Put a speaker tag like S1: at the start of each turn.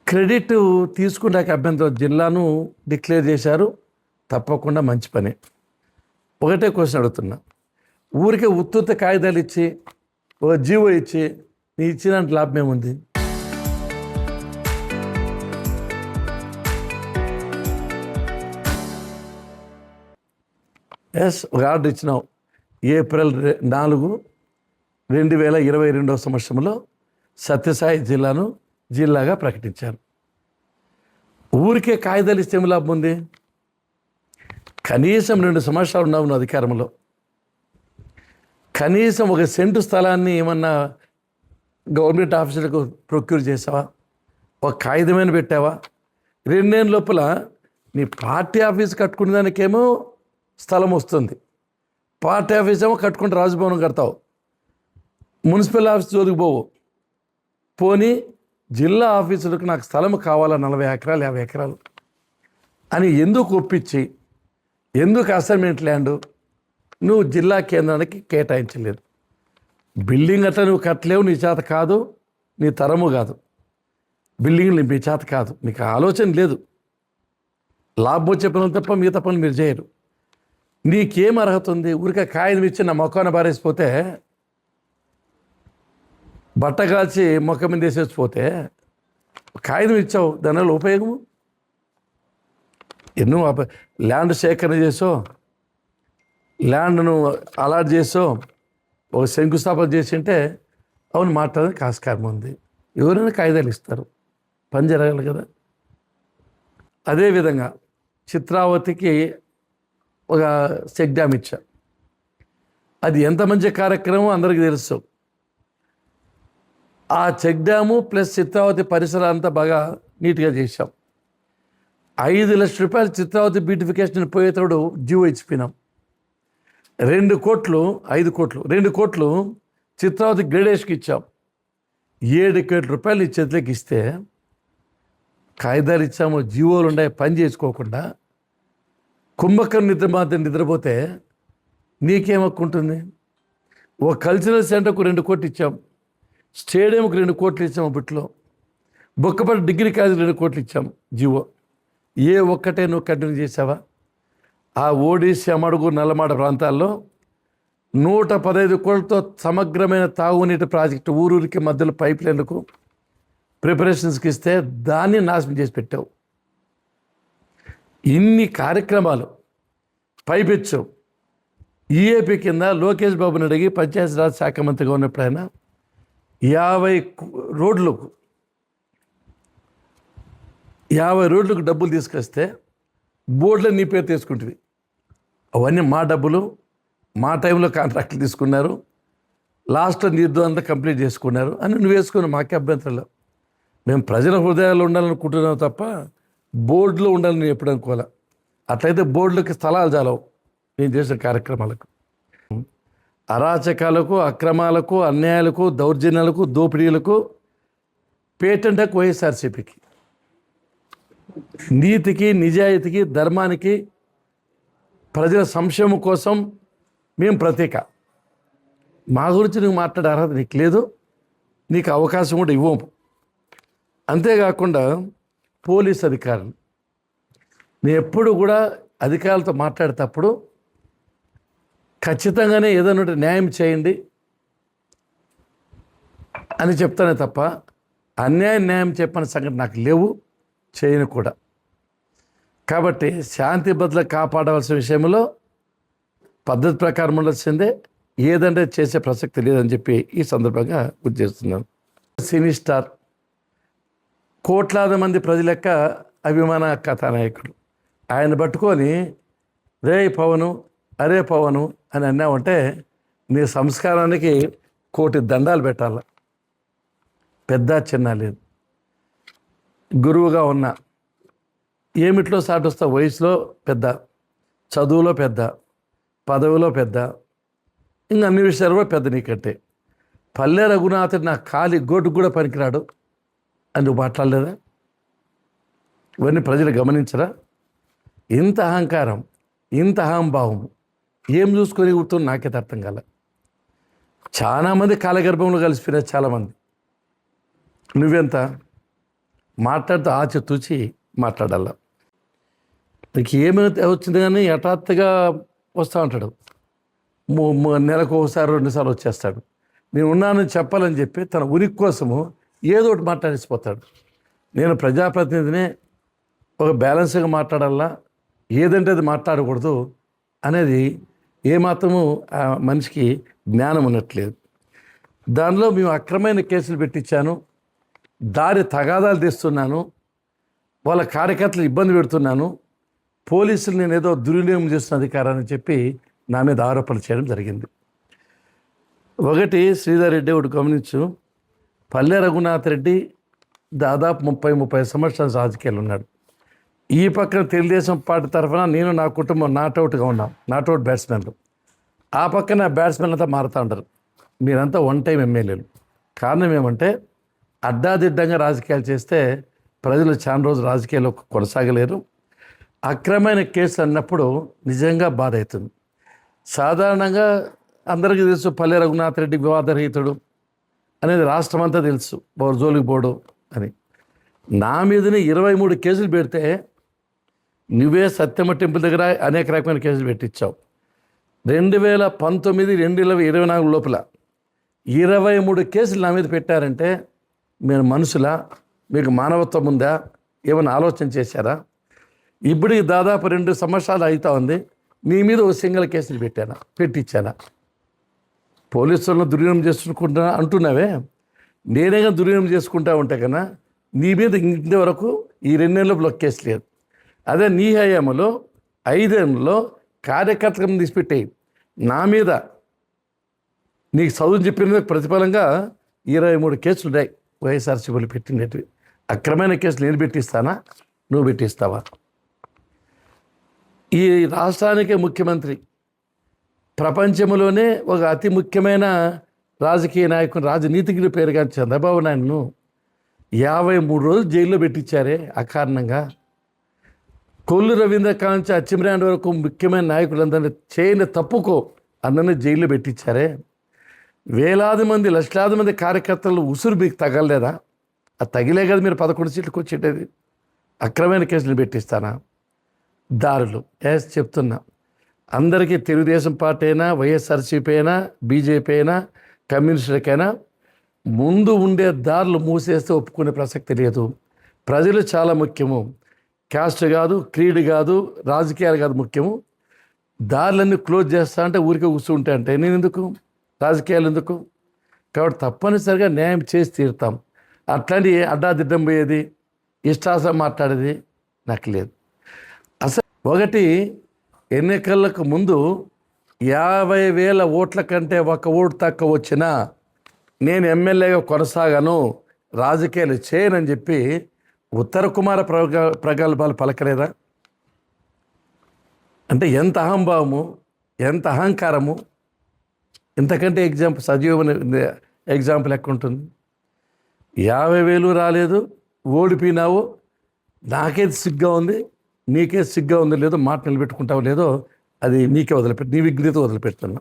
S1: Credit తీసుకున్నాక అభ్యంతరం జిల్లాను డిక్లేర్ చేశారు. తప్పకుండా మంచి పని. ఒకటే క్వశ్చన్ అడుగుతున్నా, ఊరికే ఉత్తుత్త కాగితాలు ఇచ్చి ఒక జీవో ఇచ్చి నీ ఇచ్చినంత లాభం ఏముంది? ఒక ఆర్డర్ ఇచ్చినావు ఏప్రిల్ 4, 2022 సంవత్సరంలో సత్యసాయి జిల్లాను జిల్లాగా ప్రకటించారు. ఊరికే కాగితాలు ఇస్తే ఏమి లాభం ఉంది? కనీసం 2 సంవత్సరాలు ఉన్నావు నువ్వు అధికారంలో. కనీసం ఒక సెంటు స్థలాన్ని ఏమన్నా గవర్నమెంట్ ఆఫీసులకు ప్రొక్యూర్ చేసావా? ఒక కాగితమైన పెట్టావా? 2 ఏళ్ళ లోపల నీ పార్టీ ఆఫీస్ కట్టుకునే దానికేమో స్థలం వస్తుంది. పార్టీ ఆఫీస్ ఏమో కట్టుకుంటే రాజభవనం కడతావు. మున్సిపల్ ఆఫీస్ జోలికి పోవు. పోనీ జిల్లా ఆఫీసులకు నాకు స్థలం కావాలా 40 ఎకరాలు 50 ఎకరాలు అని ఎందుకు ఒప్పించి, ఎందుకు అసైన్మెంట్ ల్యాండ్ నువ్వు జిల్లా కేంద్రానికి కేటాయించలేదు? బిల్డింగ్ అట్లా నువ్వు కట్టలేవు, నీ చేత కాదు, నీ తరము కాదు. బిల్డింగ్లు మీ చేత కాదు, మీకు ఆలోచన లేదు. లాభం వచ్చే పనులు తప్ప మిగతా పనులు మీరు చేయరు. నీకేం అర్హత ఉంది? ఊరికే కాగితం ఇచ్చి నా మొక్కను బారేసిపోతే, బట్ట కాల్చి మొక్క మీద వేసేసిపోతే కాగితం ఇచ్చావు, దానివల్ల ఉపయోగము? ఎన్నో ల్యాండ్ సేకరణ చేసో, ల్యాండ్ను అలాట్ చేసో, ఒక శంకుస్థాపన చేసి ఉంటే అవును మాట్లాడడానికి ఆస్కారం ఉంది. ఎవరైనా కాగితాలు ఇస్తారు, పని జరగాలి కదా. అదేవిధంగా చిత్రావతికి ఒక చెక్ డ్యామ్ ఇచ్చా. అది ఎంత మంచి కార్యక్రమం అందరికీ తెలుసు. ఆ చెక్ డ్యాము ప్లస్ చిత్రావతి పరిసరాలు అంతా బాగా నీట్గా చేశాం. 5 లక్షల రూపాయలు చిత్రావతి బ్యూటిఫికేషన్ పోయేటప్పుడు జీవో ఇచ్చిపోయినాం. 2 కోట్లు 5 కోట్లు 2 కోట్లు చిత్రావతి గ్రేడేష్కి ఇచ్చాం. 7 కోట్ల రూపాయలు ఈ చేతిలోకి ఇస్తే కాగితాలు ఇచ్చాము, జీవోలు ఉన్నాయి, పని చేసుకోకుండా కుంభకం నిద్రపోతే నీకేమక్కుంటుంది? ఒక కల్చరల్ సెంటర్కు 2 కోట్లు ఇచ్చాం, స్టేడియంకు 2 కోట్లు ఇచ్చాము, బిట్లో బొక్కపల్లి డిగ్రీ కాలేజీకి 2 కోట్లు ఇచ్చాం జీవో. ఏ ఒక్కటే నువ్వు కంటిన్యూ చేసావా? ఆ ఓడిసి అమడుగు నల్లమాడ ప్రాంతాల్లో 115 కోట్లతో సమగ్రమైన తాగునీటి ప్రాజెక్టు ఊరూరికి మధ్యలో పైప్ లైన్లకు ప్రిపరేషన్స్కి ఇస్తే దాన్ని నాశనం చేసి పెట్టావు. ఇన్ని కార్యక్రమాలు పైపెచ్చావు. ఈఏపీ కింద లోకేష్ బాబుని అడిగి పంచాయతీరాజ్ శాఖ మంత్రిగా ఉన్నప్పుడైనా 50 రోడ్లకు డబ్బులు తీసుకొస్తే బోర్డులో నీ పేరు తీసుకుంటుంది. అవన్నీ మా డబ్బులు, మా టైంలో కాంట్రాక్ట్లు తీసుకున్నారు, లాస్ట్లో నీతో అంతా కంప్లీట్ చేసుకున్నారు అని నువ్వు వేసుకున్నావు. మాకే అభ్యంతరంలో, మేము ప్రజల హృదయాల్లో ఉండాలనుకుంటున్నాం తప్ప బోర్డులో ఉండాలని నేను ఎప్పుడు అనుకోలే. అట్లయితే బోర్డులకి స్థలాలు చాలవు నేను చేసిన కార్యక్రమాలకు. అరాచకాలకు, అక్రమాలకు, అన్యాయాలకు, దౌర్జన్యాలకు, దోపిడీలకు పేటెంట్ హక్కు వైఎస్ఆర్సీపీకి. నీతికి, నిజాయితీకి, ధర్మానికి, ప్రజల సంక్షేమం కోసం మేము ప్రతీక. మా గురించి నువ్వు మాట్లాడే అర్హత నీకు లేదు, నీకు అవకాశం కూడా ఇవ్వము. అంతేకాకుండా పోలీస్ అధికారులు, నేను ఎప్పుడు కూడా అధికారులతో మాట్లాడేటప్పుడు ఖచ్చితంగానే ఏదైనా న్యాయం చేయండి అని చెప్తానే తప్ప న్యాయం చెప్పని సంగతి నాకు లేవు, చేయను కూడా. కాబట్టి శాంతి భద్రతలు కాపాడవలసిన విషయంలో పద్ధతి ప్రకారం ఉండాల్సిందే, ఏదంటే చేసే ప్రసక్తి లేదని చెప్పి ఈ సందర్భంగా గుర్తు చేస్తున్నాను. సినీ స్టార్, కోట్లాది మంది ప్రజల యొక్క అభిమాన కథానాయకుడు, ఆయన పట్టుకొని రే పవను, అరే పవను అని అన్నావంటే నీ సంస్కారానికి 1,000,000 దండాలు పెట్టాల. పెద్ద చిన్న లేదు. గురువుగా ఉన్న ఏమిట్లో సాటి వస్తావు? వయసులో పెద్ద, చదువులో పెద్ద, పదవిలో పెద్ద, ఇంకా అన్ని విషయాలు కూడా పెద్ద నీకంటే. పల్లె రఘునాథుడు నా కాలి గోటుకు కూడా పనికిరాడు అని నువ్వు మాట్లాడలేదా? ఇవన్నీ ప్రజలు గమనించరా? ఇంత అహంకారం, ఇంత అహంభావం ఏం చూసుకొని కూర్చొని నాకైతే అర్థం కాలే. చాలామంది కాలగర్భంలో కలిసిపోయినారు చాలామంది. నువ్వెంత? మాట్లాడితే ఆచితూచి మాట్లాడాల. నీకు ఏమైనా వచ్చింది కానీ హఠాత్తుగా వస్తూ ఉంటాడు. నెలకు ఒకసారి 2 సార్లు వచ్చేస్తాడు. నేను ఉన్నానని చెప్పాలని చెప్పి తన ఉనికి కోసము ఏదో ఒకటి మాట్లాడేసిపోతాడు. నేను ప్రజాప్రతినిధినే, ఒక బ్యాలెన్స్గా మాట్లాడాలా, ఏదంటే అది మాట్లాడకూడదు అనేది ఏమాత్రము ఆ మనిషికి జ్ఞానం ఉన్నట్లేదు. దానిలో మేము అక్రమైన కేసులు పెట్టించాను, దారి తగాదాలు తెస్తున్నాను, వాళ్ళ కార్యకర్తలు ఇబ్బంది పెడుతున్నాను, పోలీసులు నేను ఏదో దుర్వినియోగం చేస్తున్న అధికారాన్ని చెప్పి నా మీద ఆరోపణలు చేయడం జరిగింది. ఒకటి శ్రీధర్ రెడ్డి ఒకటి గమనించు, పల్లె రఘునాథ్ రెడ్డి దాదాపు 30 సంవత్సరాల రాజకీయాలు ఉన్నాడు. ఈ పక్కన తెలుగుదేశం పార్టీ తరఫున నేను నా కుటుంబం నాట్అవుట్గా ఉన్నాం, నాట్అవుట్ బ్యాట్స్మెన్లు. ఆ పక్కన బ్యాట్స్మెన్ అంతా మారుతూ ఉంటారు. మీరంతా 1 టైం ఎమ్మెల్యేలు. కారణం ఏమంటే అడ్డాదిడ్డంగా రాజకీయాలు చేస్తే ప్రజలు చాలా రోజులు రాజకీయాల్లో కొనసాగలేరు. అక్రమైన కేసులు అన్నప్పుడు నిజంగా బాధ అవుతుంది. సాధారణంగా అందరికీ తెలుసు పల్లె రఘునాథ్ రెడ్డి వివాదరహితుడు అనేది రాష్ట్రం అంతా తెలుసు, జోలికి పోడు అని. నా మీదనే 23 కేసులు పెడితే నువ్వే సత్యమ్మ టెంపుల్ దగ్గర అనేక రకమైన కేసులు పెట్టించావు. 2019, 2024 లోపల 23 కేసులు నా మీద పెట్టారంటే మీరు మనుషులా, మీకు మానవత్వం ఉందా, ఏమైనా ఆలోచన చేశారా? ఇప్పటికి దాదాపు 2 సంవత్సరాలు అవుతా ఉంది. నీ మీద ఒక సింగిల్ కేసులు పెట్టించానా? పోలీసులను దుర్వినియోగం చేసుకుంటా అంటున్నావే, నేనేగా దుర్వినియోగం చేసుకుంటా ఉంటే కన్నా నీ మీద ఇంతవరకు ఈ 2 నెలల కేసు లేదు. అదే నీ హయాంలో 5 ఏళ్ళలో కార్యకర్తలను తీసిపెట్టాయి. నా మీద నీకు చదువు చెప్పిన ప్రతిఫలంగా 23 కేసులు ఉన్నాయి వైఎస్ఆర్సీపీలు పెట్టినవి. అక్రమైన కేసులు నేను పెట్టిస్తానా, నువ్వు పెట్టిస్తావా? ఈ రాష్ట్రానికే ముఖ్యమంత్రి, ప్రపంచంలోనే ఒక అతి ముఖ్యమైన రాజకీయ నాయకుడు, రాజనీతిజ్ఞుడి పేరుగా చంద్రబాబు నాయుడును 53 రోజులు జైల్లో పెట్టించారే అకారణంగా. కొల్లు రవీంద్ర కాంచి అచ్చెన్నాయుడు వరకు ముఖ్యమైన నాయకులందరినీ చేయని తప్పుకో అందరినీ జైల్లో పెట్టించారే. వేలాది మంది, లక్షలాది మంది కార్యకర్తలు ఉసురు మీకు తగలలేదా? అది తగిలే కదా మీరు 11 సీట్లకు వచ్చేటది. అక్రమైన కేసులు పెట్టిస్తానా? దారులు చెప్తున్నా, అందరికీ తెలుగుదేశం పార్టీ అయినా, వైఎస్ఆర్సీపీ అయినా, బీజేపీ అయినా, కమ్యూనిస్టులకైనా ముందు ఉండే దారులు మూసేస్తే ఒప్పుకునే ప్రసక్తి లేదు. ప్రజలు చాలా ముఖ్యము. క్యాస్ట్ కాదు, క్రీడ్ కాదు, రాజకీయాలు కాదు ముఖ్యము. దారులన్నీ క్లోజ్ చేస్తా అంటే ఊరికే కూర్చుంటా అంటే నేను ఎందుకు, రాజకీయాలు ఎందుకు? కాబట్టి తప్పనిసరిగా న్యాయం చేసి తీరుతాం. అట్లాంటి అడ్డాదిడ్డం పోయేది, ఇష్టాసం మాట్లాడేది నాకు లేదు. అసలు ఒకటి, ఎన్నికలకు ముందు 50,000 ఓట్ల కంటే 1 ఓటు తక్కువ వచ్చినా నేను ఎమ్మెల్యేగా కొనసాగాను, రాజకీయాలు చేయనని చెప్పి ఉత్తర కుమార ప్రగల్భాలు పలకలేదా? అంటే ఎంత అహంభావము, ఎంత అహంకారము! ఇంతకంటే సజీవమైన ఎగ్జాంపుల్ ఎక్కడ ఉంటుంది? 50,000 రాలేదు, ఓడిపోయినావు, నాకేది సిగ్గా ఉంది, నీకే సిగ్గా ఉందో లేదో, మాట నిలబెట్టుకుంటావు లేదో అది నీకే నీ విఘ్నత వదిలిపెడుతున్నా.